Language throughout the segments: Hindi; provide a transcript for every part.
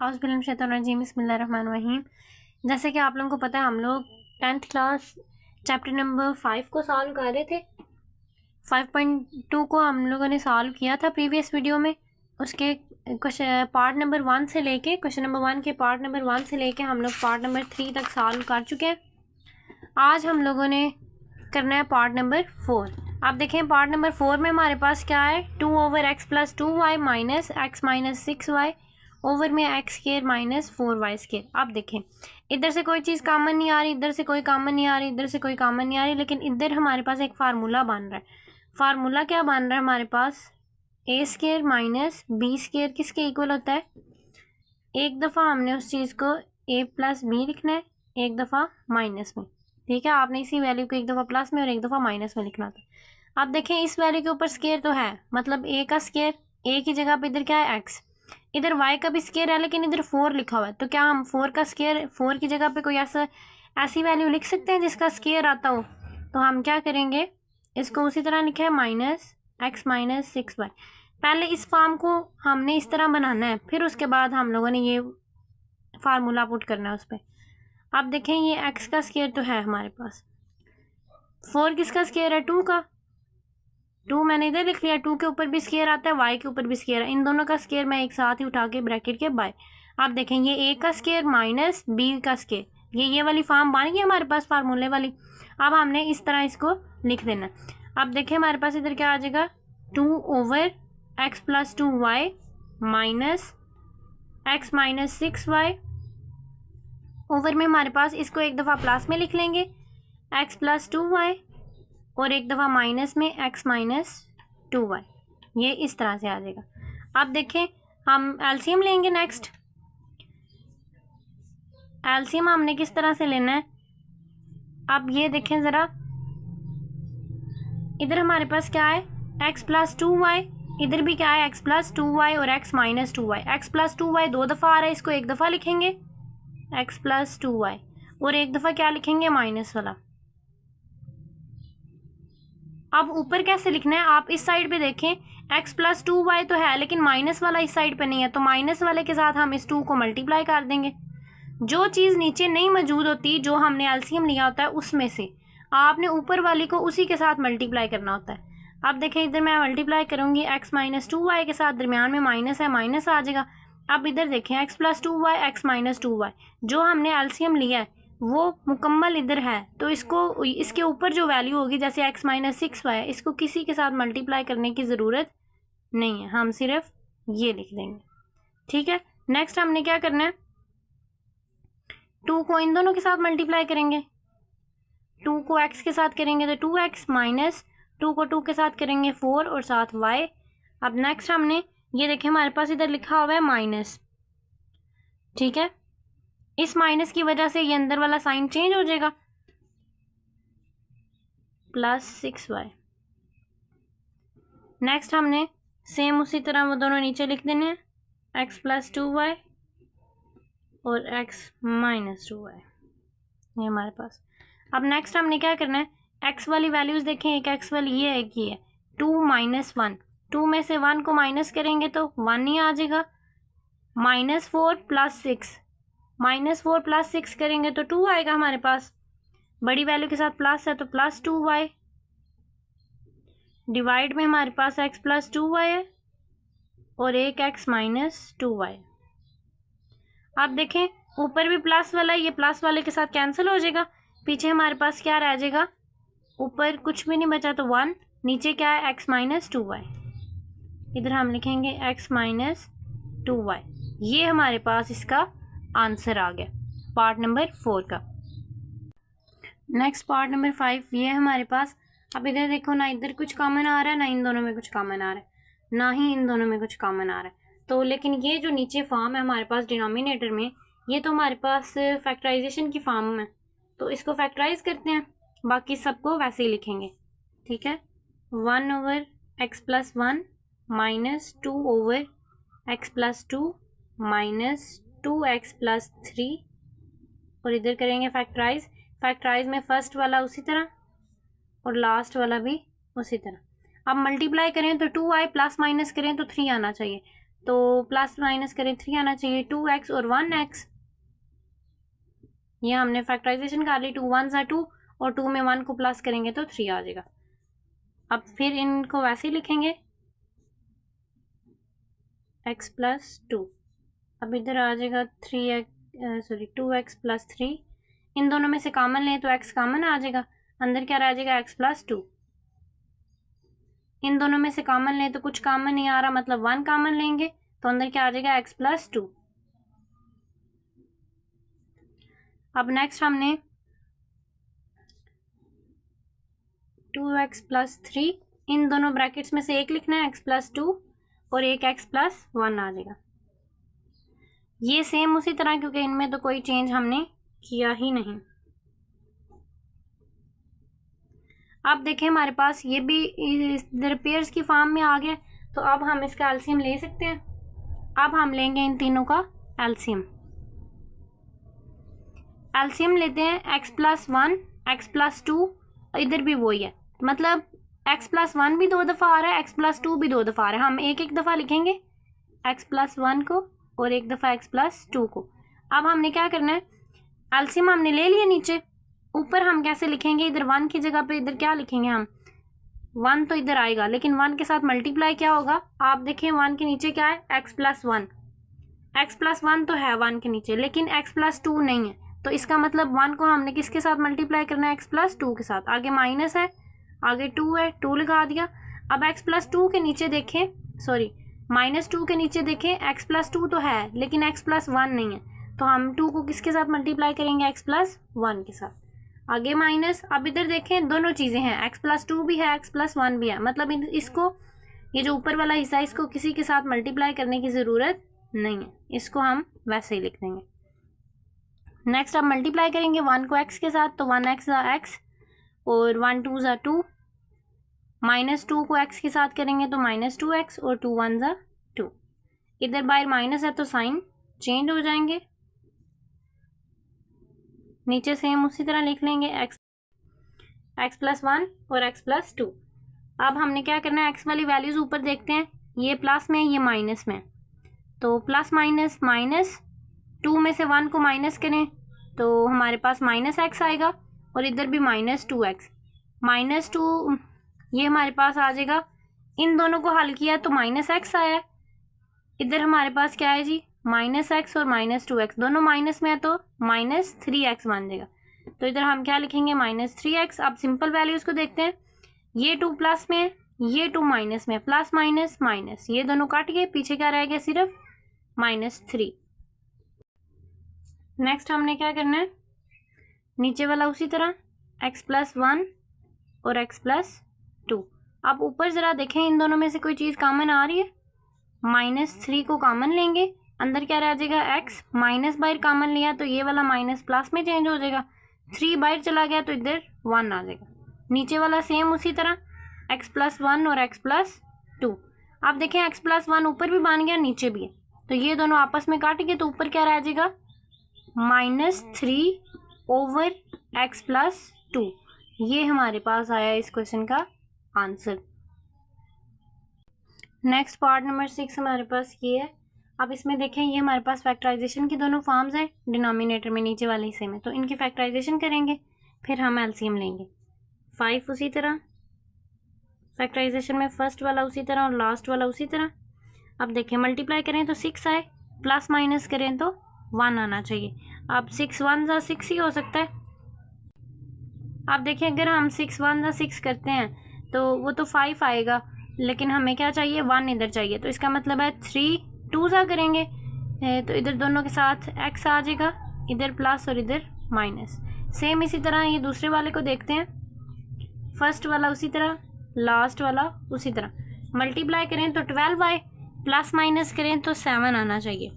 औज़ुबिल्लाहिमिनश्शैतानिर्रजीम बिस्मिल्लाहिर्रहमानिर्रहीम। जैसे कि आप लोगों को पता है, हम लोग 10th क्लास चैप्टर नंबर 5 को सॉल्व कर रहे थे। 5.2 को हम लोगों ने सॉल्व किया था प्रीवियस वीडियो में। उसके क्वेश्चन पार्ट नंबर 1 से लेके क्वेश्चन नंबर 1 के पार्ट नंबर 1 से लेके हम लोग पार्ट नंबर 3 तक सॉल्व कर चुके हैं। आज हम लोगों ने करना है पार्ट नंबर 4। आप देखें पार्ट नंबर 4 में हमारे पास क्या है, 2/x + 2y minus x - 6y over में x square minus 4y square. आप देखें इधर से कोई चीज़ कॉमन नहीं आ रही, इधर से कोई कॉमन नहीं आ रही, इधर से कोई कॉमन नहीं आ रही, लेकिन इधर हमारे पास एक फार्मूला बन रहा है। फार्मूला क्या बन रहा है हमारे पास, a square minus b square किसके इक्वल होता है। एक दफ़ा हमने उस चीज़ को a + b लिखना है, एक दफ़ा माइनस में। ठीक है, आपने इसी वैल्यू को एक दफ़ा प्लस में और एक दफ़ा माइनस में लिखना था। अब देखें इस वैल्यू के ऊपर स्क्वायर तो है, मतलब a का स्क्वायर, a की जगह पे इधर क्या है x, इधर y का भी स्क्वायर है लेकिन इधर 4 लिखा हुआ है। तो क्या हम 4 का स्क्वायर, 4 की जगह पे कोई ऐसी वैल्यू लिख सकते हैं जिसका स्क्वायर आता हो। तो हम क्या करेंगे, इसको उसी तरह लिखा है -x - 6y। पहले इस फॉर्म को हमने इस तरह बनाना है, फिर उसके बाद हम लोगों ने ये फार्मूला पुट करना है उस पर। अब देखें ये x का स्क्वायर तो है हमारे पास, 4 किसका स्क्वायर है, 2 का। 2 मैंने इधर लिख लिया, 2 के ऊपर भी स्क्वायर आता है, y के ऊपर भी स्क्वायर है। इन दोनों का स्क्वायर मैं एक साथ ही उठा के ब्रैकेट के बाय। आप देखें ये a का स्क्वायर माइनस b का स्क्वायर, ये वाली फॉर्म बन गई हमारे पास फार्मूले वाली। अब हमने इस तरह इसको लिख देना। अब देखें हमारे पास इधर क्या आ जाएगा, 2/x + 2y minus x - 6y over में हमारे पास इसको एक दफ़ा प्लस में लिख लेंगे x + 2y और एक दफ़ा माइनस में x - 2y। ये इस तरह से आ जाएगा। अब देखें हम एलसीएम लेंगे। नेक्स्ट एलसीएम हमने किस तरह से लेना है, अब ये देखें ज़रा, इधर हमारे पास क्या है x + 2y, इधर भी क्या है x + 2y और x - 2y। x + 2y 2 दफ़ा आ रहा है, इसको एक दफ़ा लिखेंगे x + 2y और एक दफ़ा क्या लिखेंगे, माइनस वाला। अब ऊपर कैसे लिखना है, आप इस साइड पे देखें, x + 2y तो है लेकिन माइनस वाला इस साइड पे नहीं है, तो माइनस वाले के साथ हम इस 2 को मल्टीप्लाई कर देंगे। जो चीज़ नीचे नहीं मौजूद होती, जो हमने एलसीएम लिया होता है उसमें से आपने ऊपर वाली को उसी के साथ मल्टीप्लाई करना होता है। अब देखें इधर मैं मल्टीप्लाई करूँगी x - 2y के साथ, दरमियान में माइनस है, माइनस आ जाएगा। अब इधर देखें x + 2y x - 2y, जो हमने एलसीएम लिया है वो मुकम्मल इधर है, तो इसको इसके ऊपर जो वैल्यू होगी जैसे x - 6y है, इसको किसी के साथ मल्टीप्लाई करने की ज़रूरत नहीं है, हम सिर्फ ये लिख देंगे। ठीक है, नेक्स्ट हमने क्या करना है, 2 को इन दोनों के साथ मल्टीप्लाई करेंगे। 2 को x के साथ करेंगे तो 2x माइनस 2 को 2 के साथ करेंगे 4 और साथ y। अब नेक्स्ट हमने ये देखें हमारे पास इधर लिखा हुआ है माइनस। ठीक है, इस माइनस की वजह से ये अंदर वाला साइन चेंज हो जाएगा, +6y। नेक्स्ट हमने सेम उसी तरह वो दोनों नीचे लिख देने हैं, x + 2y और x - 2y, ये हमारे पास। अब नेक्स्ट हमने क्या करना है, x वाली वैल्यूज़ देखें, एक x वाली ये है, एक ये है, 2 - 1। 2 में से 1 को माइनस करेंगे तो 1 ही आ जाएगा। -4 + 6, -4 + 6 करेंगे तो 2 आएगा हमारे पास। बड़ी वैल्यू के साथ प्लस है तो +2y, डिवाइड में हमारे पास x + 2y है और एक x - 2y। अब देखें ऊपर भी प्लस वाला है, ये प्लस वाले के साथ कैंसिल हो जाएगा, पीछे हमारे पास क्या रह जाएगा, ऊपर कुछ भी नहीं बचा तो 1, नीचे क्या है x - 2y, इधर हम लिखेंगे x - 2y। ये हमारे पास इसका आंसर आ गया पार्ट नंबर 4 का। नेक्स्ट पार्ट नंबर 5 ये है हमारे पास। अब इधर देखो ना, इधर कुछ कॉमन आ रहा है ना, इन दोनों में कुछ कॉमन आ रहा है, ना ही इन दोनों में कुछ कॉमन आ रहा है। तो लेकिन ये जो नीचे फॉर्म है हमारे पास डिनोमिनेटर में, ये तो हमारे पास फैक्टराइजेशन की फॉर्म है, तो इसको फैक्टराइज करते हैं, बाकी सबको वैसे ही लिखेंगे। ठीक है, 1/x + 1 minus 2/x + 2 minus 2x + 3 और इधर करेंगे फैक्टराइज। फैक्टराइज में फर्स्ट वाला उसी तरह और लास्ट वाला भी उसी तरह। अब मल्टीप्लाई करें तो 2y प्लस माइनस करें तो 3 आना चाहिए, तो प्लस माइनस करें 3 आना चाहिए, 2x और 1x। ये हमने फैक्टराइजेशन कर ली, 2 1s are 2 और 2 में 1 को प्लस करेंगे तो 3 आ जाएगा। अब फिर इनको वैसे ही लिखेंगे x प्लस 2। अब इधर आ जाएगा 2x प्लस 3। इन दोनों में से कॉमन लें तो x कॉमन आ जाएगा, अंदर क्या रह जाएगा x प्लस 2। इन दोनों में से कॉमन लें तो कुछ कॉमन नहीं आ रहा, मतलब 1 कॉमन लेंगे तो अंदर क्या आ जाएगा x प्लस 2। अब नेक्स्ट हमने 2x प्लस 3, इन दोनों ब्रैकेट्स में से एक लिखना है x प्लस 2 और एक x प्लस 1 आ जाएगा। ये सेम उसी तरह, क्योंकि इनमें तो कोई चेंज हमने किया ही नहीं। अब देखें हमारे पास ये भी इधर पेयर्स की फॉर्म में आ गया, तो अब हम इसका एलसीएम ले सकते हैं। अब हम लेंगे इन तीनों का एलसीएम। एलसीएम लेते हैं x प्लस 1, x प्लस 2, इधर भी वही है, मतलब x प्लस 1 भी 2 दफ़ा आ रहा है, x प्लस 2 भी 2 दफ़ा आ रहा है। हम एक एक दफ़ा लिखेंगे x प्लस 1 को और एक दफ़ा x प्लस 2 को। अब हमने क्या करना है, एलसीएम हमने ले लिया नीचे, ऊपर हम कैसे लिखेंगे, इधर 1 की जगह पे इधर क्या लिखेंगे हम, 1 तो इधर आएगा, लेकिन 1 के साथ मल्टीप्लाई क्या होगा, आप देखें 1 के नीचे क्या है, x प्लस 1। x प्लस 1 तो है 1 के नीचे, लेकिन x प्लस 2 नहीं है, तो इसका मतलब 1 को हमने किसके साथ मल्टीप्लाई करना है, x प्लस 2 के साथ। आगे माइनस है, आगे 2 है, 2 लगा दिया। अब x प्लस 2 के नीचे देखें, सॉरी माइनस 2 के नीचे देखें, x प्लस 2 तो है लेकिन x प्लस 1 नहीं है, तो हम 2 को किसके साथ मल्टीप्लाई करेंगे, x प्लस 1 के साथ। आगे माइनस, अब इधर देखें दोनों चीज़ें हैं, x प्लस 2 भी है, x प्लस 1 भी है, मतलब इसको, ये जो ऊपर वाला हिस्सा है, इसको किसी के साथ मल्टीप्लाई करने की ज़रूरत नहीं है, इसको हम वैसे ही लिख देंगे। नेक्स्ट अब मल्टीप्लाई करेंगे 1 को x के साथ, तो 1x x और 1 2 2, माइनस 2 को x के साथ करेंगे तो माइनस 2x और 2 1 2। इधर बाहर माइनस है तो साइन चेंज हो जाएंगे, नीचे सेम उसी तरह लिख लेंगे x प्लस 1 और x प्लस 2। अब हमने क्या करना है, x वाली वैल्यूज़ ऊपर देखते हैं, ये प्लस में ये माइनस में, तो प्लस माइनस माइनस, 2 में से 1 को माइनस करें तो हमारे पास माइनस x आएगा, और इधर भी माइनस 2x, माइनस 2 ये हमारे पास आ जाएगा। इन दोनों को हल किया तो माइनस x आया है, इधर हमारे पास क्या है जी, माइनस x और माइनस 2x, दोनों माइनस में है तो माइनस 3x बन जाएगा। तो इधर हम क्या लिखेंगे, माइनस 3x। अब सिंपल वैल्यूज़ को देखते हैं, ये 2 प्लस में है, ये 2 माइनस में, प्लस माइनस माइनस, ये दोनों काट गए, पीछे क्या रह गया, सिर्फ -3। नेक्स्ट हमने क्या करना है, नीचे वाला उसी तरह x प्लस 1 और x प्लस 2। अब ऊपर ज़रा देखें, इन दोनों में से कोई चीज़ कॉमन आ रही है, -3 को कॉमन लेंगे, अंदर क्या रह जाएगा x, माइनस बाहर कॉमन लिया तो ये वाला माइनस प्लस में चेंज हो जाएगा, 3 बाहर चला गया तो इधर 1 आ जाएगा। नीचे वाला सेम उसी तरह x प्लस 1 और x प्लस 2। अब देखें x प्लस 1 ऊपर भी बन गया, नीचे भी है, तो ये दोनों आपस में काट गए, तो ऊपर क्या रह जाएगा, -3 ओवर x प्लस 2। ये हमारे पास आया इस क्वेश्चन का आंसर। नेक्स्ट पार्ट नंबर 6 हमारे पास ये है। अब इसमें देखें, ये हमारे पास फैक्टराइजेशन की दोनों फॉर्म्स हैं डिनोमिनेटर में, नीचे वाले हिस्से में, तो इनकी फैक्टराइजेशन करेंगे, फिर हम एलसीएम लेंगे। 5 उसी तरह फैक्टराइजेशन में, फर्स्ट वाला उसी तरह और लास्ट वाला उसी तरह। अब देखें, मल्टीप्लाई करें तो 6 आए, प्लस माइनस करें तो 1 आना चाहिए। अब 6 1 6 ही हो सकता है। अब देखें, अगर हम 6 1 6 करते हैं तो वो तो 5 आएगा, लेकिन हमें क्या चाहिए, 1 इधर चाहिए, तो इसका मतलब है 3 2 करेंगे तो इधर दोनों के साथ x आ जाएगा, इधर प्लस और इधर माइनस। सेम इसी तरह ये दूसरे वाले को देखते हैं, फर्स्ट वाला उसी तरह, लास्ट वाला उसी तरह। मल्टीप्लाई करें तो 12 आए, प्लस माइनस करें तो 7 आना चाहिए।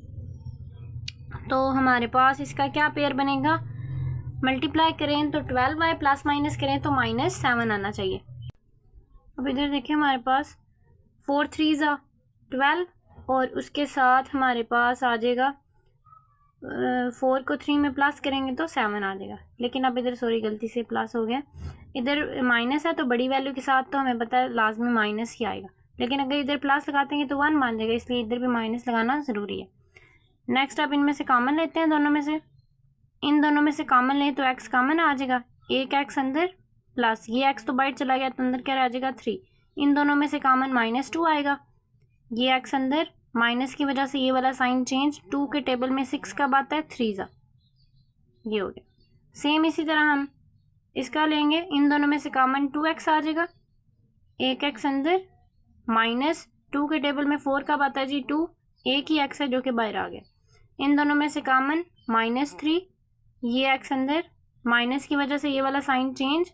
तो हमारे पास इसका क्या पेयर बनेगा, मल्टीप्लाई करें तो 12 आए, प्लस माइनस करें तो -7 आना चाहिए। अब इधर देखिए, हमारे पास 4 3 12 और उसके साथ हमारे पास आ जाएगा 4 को 3 में प्लस करेंगे तो 7 आ जाएगा, लेकिन अब इधर सॉरी गलती से प्लस हो गया, इधर माइनस है तो बड़ी वैल्यू के साथ तो हमें पता है लाजमी माइनस ही आएगा, लेकिन अगर इधर प्लस लगाते हैं तो 1 मान जाएगा, इसलिए इधर भी माइनस लगाना ज़रूरी है। नेक्स्ट अब इनमें से कॉमन लेते हैं, दोनों में से, इन दोनों में से कॉमन लें तो x कॉमन आ जाएगा, एक x अंदर प्लस ये x तो बाहर चला गया तो अंदर क्या रह जाएगा 3। इन दोनों में से कॉमन -2 आएगा, ये x अंदर, माइनस की वजह से ये वाला साइन चेंज, 2 के टेबल में 6 कब आता है 3 ज़ा, ये हो गया। सेम इसी तरह हम इसका लेंगे, इन दोनों में से कॉमन 2x आ जाएगा, एक x अंदर, माइनस 2 के टेबल में 4 कब आता है जी 2, एक ही x है जो कि बाहर आ गया। इन दोनों में से कॉमन -3, ये x अंदर, माइनस की वजह से ये वाला साइन चेंज,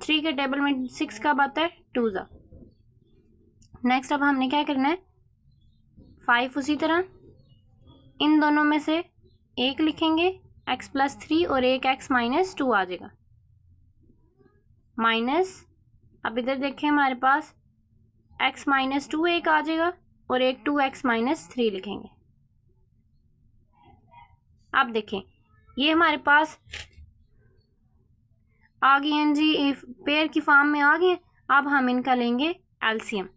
3 के टेबल में 6 कब आता है 2 ज़ा। नेक्स्ट अब हमने क्या करना है 5 उसी तरह, इन दोनों में से एक लिखेंगे x + 3 और एक x - 2 आ जाएगा, माइनस, अब इधर देखें हमारे पास x - 2 एक आ जाएगा और एक 2x - 3 लिखेंगे। अब देखें ये हमारे पास आ गए हैं जी, पेयर की फॉर्म में आ गए। अब हम इनका लेंगे एलसीएम।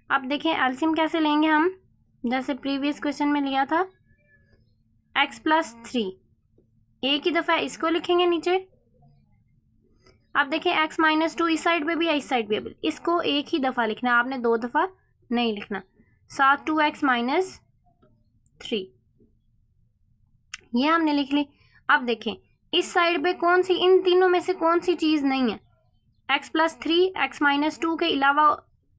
अब देखें एलसीएम कैसे लेंगे हम, जैसे प्रीवियस क्वेश्चन में लिया था, x + 3 एक ही दफ़ा इसको लिखेंगे नीचे। अब देखें x - 2 इस साइड पे भी है इस साइड पे भी, इसको एक ही दफ़ा लिखना, आपने 2 दफ़ा नहीं लिखना। साथ 2x - 3 ये हमने लिख ली। अब देखें इस साइड पे कौन सी, इन तीनों में से कौन सी चीज़ नहीं है, x + 3 x - 2 के अलावा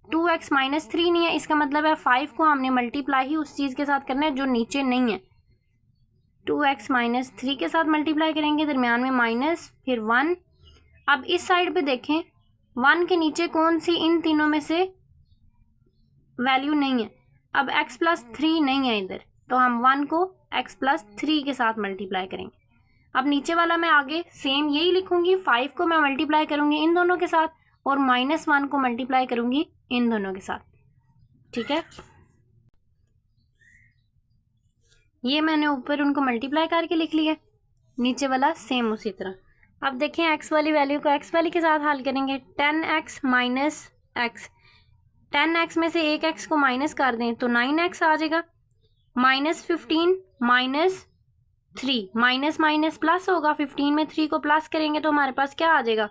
2x - 3 नहीं है, इसका मतलब है 5 को हमने मल्टीप्लाई ही उस चीज़ के साथ करना है जो नीचे नहीं है। 2x - 3 के साथ मल्टीप्लाई करेंगे, दरमियान में माइनस, फिर 1। अब इस साइड पे देखें 1 के नीचे कौन सी इन तीनों में से वैल्यू नहीं है। अब x + 3 नहीं है इधर, तो हम 1 को x + 3 के साथ मल्टीप्लाई करेंगे। अब नीचे वाला मैं आगे सेम यही लिखूंगी, 5 को मैं मल्टीप्लाई करूंगी इन दोनों के साथ और -1 को मल्टीप्लाई करूंगी इन दोनों के साथ, ठीक है। ये मैंने ऊपर उनको मल्टीप्लाई करके लिख लिया, नीचे वाला सेम उसी तरह। अब देखें x वाली वैल्यू को x वाली के साथ हल करेंगे, 10x - x, 10x में से एक x को माइनस कर दें तो 9x आ जाएगा, -15 - 3, माइनस माइनस प्लस होगा, 15 में 3 को प्लस करेंगे तो हमारे पास क्या आ जाएगा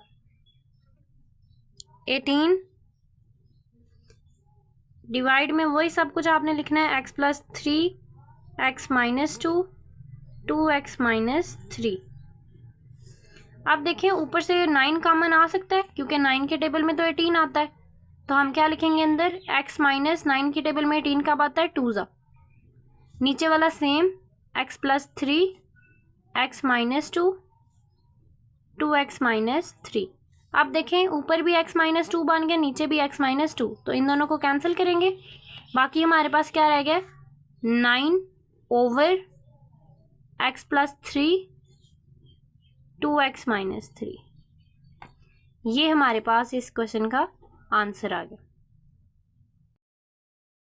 18। डिवाइड में वही सब कुछ आपने लिखना है, x + 3 x - 2 2x - 3। अब देखें ऊपर से 9 कॉमन आ सकता है क्योंकि 9 के टेबल में तो 18 आता है, तो हम क्या लिखेंगे अंदर, x - 9 के टेबल में 18 कब आता है 2 ज़ा। नीचे वाला सेम x + 3 x - 2 2x - 3। अब देखें ऊपर भी x - 2 बन गया, नीचे भी x - 2, तो इन दोनों को कैंसिल करेंगे, बाकी हमारे पास क्या रह गया 9 ओवर x + 3 2x - 3। ये हमारे पास इस क्वेश्चन का आंसर आ गया।